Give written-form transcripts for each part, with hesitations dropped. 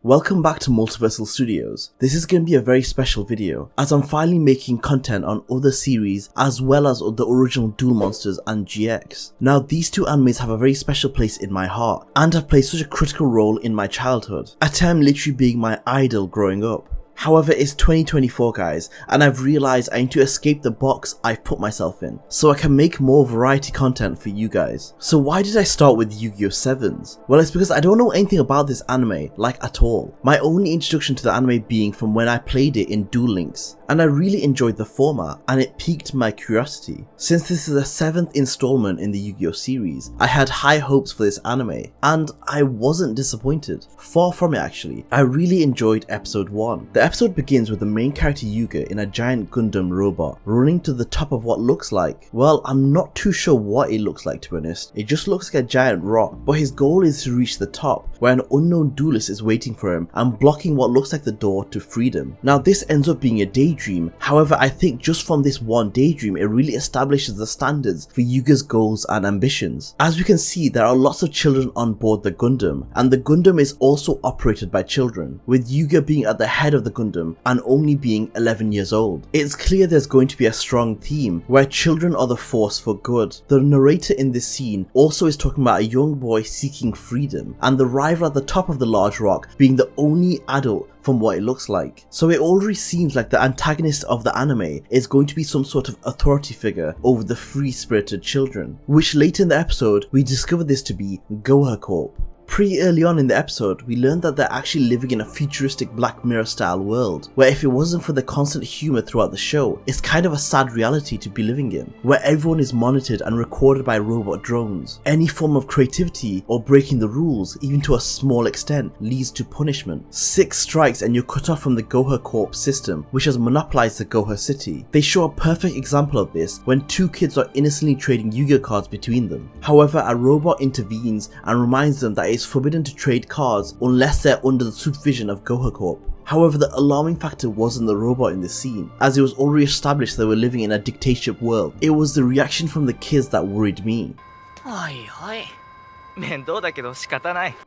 Welcome back to Multiversal Studios. This is going to be a very special video as I'm finally making content on other series as well as the original Duel Monsters and GX. Now these two animes have a very special place in my heart and have played such a critical role in my childhood, a time literally being my idol growing up. However, it's 2024 guys, and I've realised I need to escape the box I've put myself in, so I can make more variety content for you guys. So why did I start with Yugioh Series? Well, it's because I don't know anything about this anime, like at all. My only introduction to the anime being from when I played it in Duel Links, and I really enjoyed the format, and it piqued my curiosity. Since this is the 7th installment in the Yugioh series, I had high hopes for this anime, and I wasn't disappointed. Far from it actually. I really enjoyed episode 1. The episode begins with the main character Yugioh in a giant Gundam robot running to the top of what looks like, well, I'm not too sure what it looks like to be honest. It just looks like a giant rock, but his goal is to reach the top where an unknown duelist is waiting for him and blocking what looks like the door to freedom. Now this ends up being a daydream, however I think just from this one daydream it really establishes the standards for Yugioh's goals and ambitions. As we can see, there are lots of children on board the Gundam, and the Gundam is also operated by children, with Yugioh being at the head of the Gundam and only being 11 years old. It's clear there's going to be a strong theme where children are the force for good. The narrator in this scene also is talking about a young boy seeking freedom, and the rival at the top of the large rock being the only adult from what it looks like. So it already seems like the antagonist of the anime is going to be some sort of authority figure over the free-spirited children, which later in the episode we discover this to be Goha Corp. Pretty early on in the episode, we learned that they're actually living in a futuristic Black Mirror style world, where if it wasn't for the constant humour throughout the show, it's kind of a sad reality to be living in, where everyone is monitored and recorded by robot drones. Any form of creativity or breaking the rules, even to a small extent, leads to punishment. 6 strikes and you're cut off from the Goha Corp system, which has monopolised the Goha city. They show a perfect example of this when 2 kids are innocently trading Yu-Gi-Oh cards between them. However, a robot intervenes and reminds them that it's forbidden to trade cards unless they're under the supervision of Goha Corp. However, the alarming factor wasn't the robot in this scene, as it was already established they were living in a dictatorship world. It was the reaction from the kids that worried me.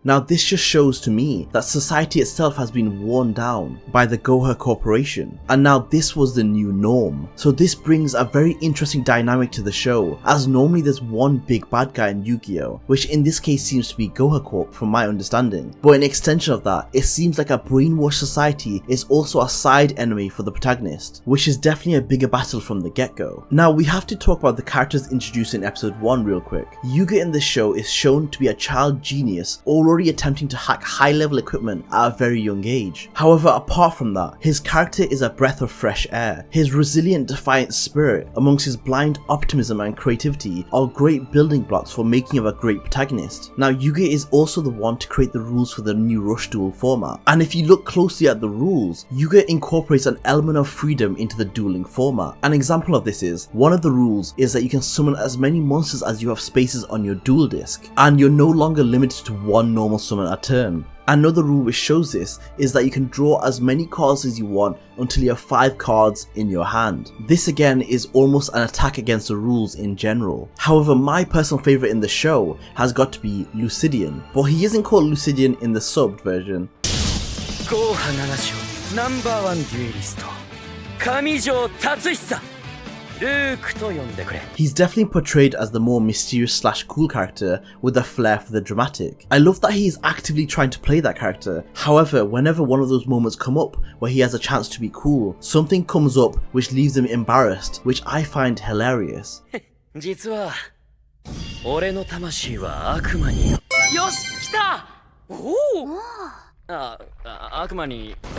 Now this just shows to me that society itself has been worn down by the Goha Corporation, and now this was the new norm. So this brings a very interesting dynamic to the show, as normally there's one big bad guy in Yu-Gi-Oh, which in this case seems to be Goha Corp from my understanding. But in extension of that, it seems like a brainwashed society is also a side enemy for the protagonist, which is definitely a bigger battle from the get-go. Now we have to talk about the characters introduced in episode 1 real quick. Yugioh in this show is shown to be a child genius already attempting to hack high-level equipment at a very young age. However, apart from that, his character is a breath of fresh air. His resilient, defiant spirit amongst his blind optimism and creativity are great building blocks for making him a great protagonist. Now Yugioh is also the one to create the rules for the new Rush Duel format, and if you look closely at the rules, Yugioh incorporates an element of freedom into the dueling format. An example of this is, one of the rules is that you can summon as many monsters as you have spaces on your duel disc, and you're no longer limited to one normal summon a turn. Another rule which shows this is that you can draw as many cards as you want until you have 5 cards in your hand. This again is almost an attack against the rules in general. However, my personal favourite in the show has got to be Lucidian, but he isn't called Lucidian in the subbed version. He's definitely portrayed as the more mysterious / cool character with a flair for the dramatic. I love that he is actively trying to play that character. However, whenever one of those moments come up where he has a chance to be cool, something comes up which leaves him embarrassed, which I find hilarious.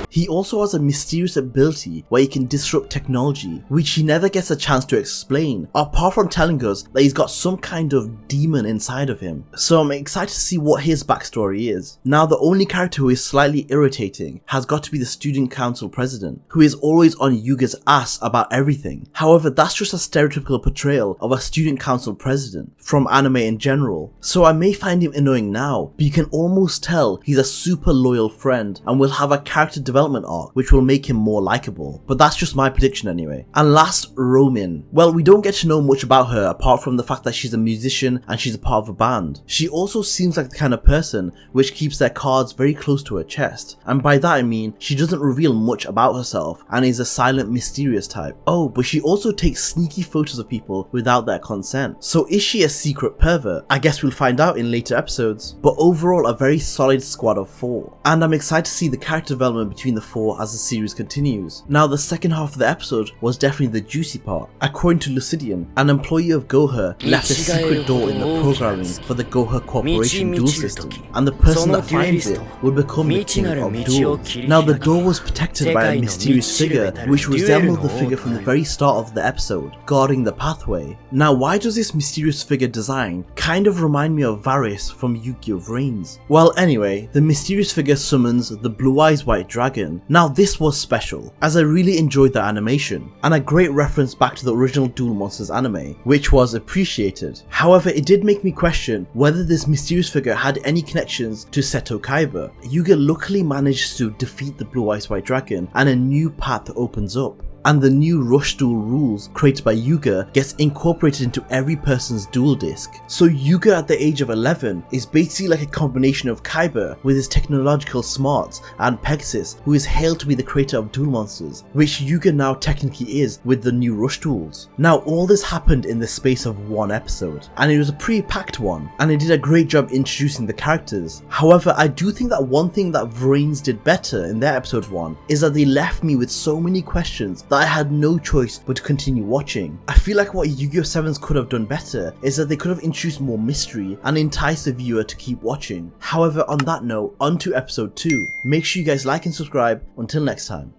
He also has a mysterious ability where he can disrupt technology, which he never gets a chance to explain, apart from telling us that he's got some kind of demon inside of him. So I'm excited to see what his backstory is. Now the only character who is slightly irritating has got to be the student council president, who is always on Yugioh's ass about everything. However, that's just a stereotypical portrayal of a student council president from anime in general. So I may find him annoying now, but you can almost tell he's a super loyal loyal friend and will have a character development arc which will make him more likable. But that's just my prediction anyway. And last, Romin. Well, we don't get to know much about her apart from the fact that she's a musician and she's a part of a band. She also seems like the kind of person which keeps their cards very close to her chest, and by that I mean she doesn't reveal much about herself and is a silent, mysterious type. Oh, but she also takes sneaky photos of people without their consent. So is she a secret pervert? I guess we'll find out in later episodes. But overall, a very solid squad of 4, and I'm excited to see the character development between the 4 as the series continues. Now, the second half of the episode was definitely the juicy part. According to Lucidian, an employee of Goher left a secret door in the programming for the Goher Corporation duel system, and the person that finds it will become the king of duels. Now, the door was protected by a mysterious figure which resembled the figure from the very start of the episode, guarding the pathway. Now, why does this mysterious figure design kind of remind me of Varys from Yugioh Series? Well, anyway, the mysterious figure summons the Blue Eyes White Dragon. Now, this was special, as I really enjoyed the animation, and a great reference back to the original Duel Monsters anime, which was appreciated. However, it did make me question whether this mysterious figure had any connections to Seto Kaiba. Yugioh luckily managed to defeat the Blue Eyes White Dragon, and a new path opens up. And the new rush duel rules created by Yugioh gets incorporated into every person's duel disc. So Yugioh at the age of 11 is basically like a combination of Kaiba with his technological smarts and Pegasus, who is hailed to be the creator of Duel Monsters, which Yugioh now technically is with the new rush duels. Now, all this happened in the space of one episode, and it was a pretty packed one, and it did a great job introducing the characters. However, I do think that one thing that SEVENS did better in their episode 1 is that they left me with so many questions that I had no choice but to continue watching. I feel like what Yugioh 7s could have done better is that they could have introduced more mystery and enticed the viewer to keep watching. However, on that note, on to episode 2. Make sure you guys like and subscribe. Until next time.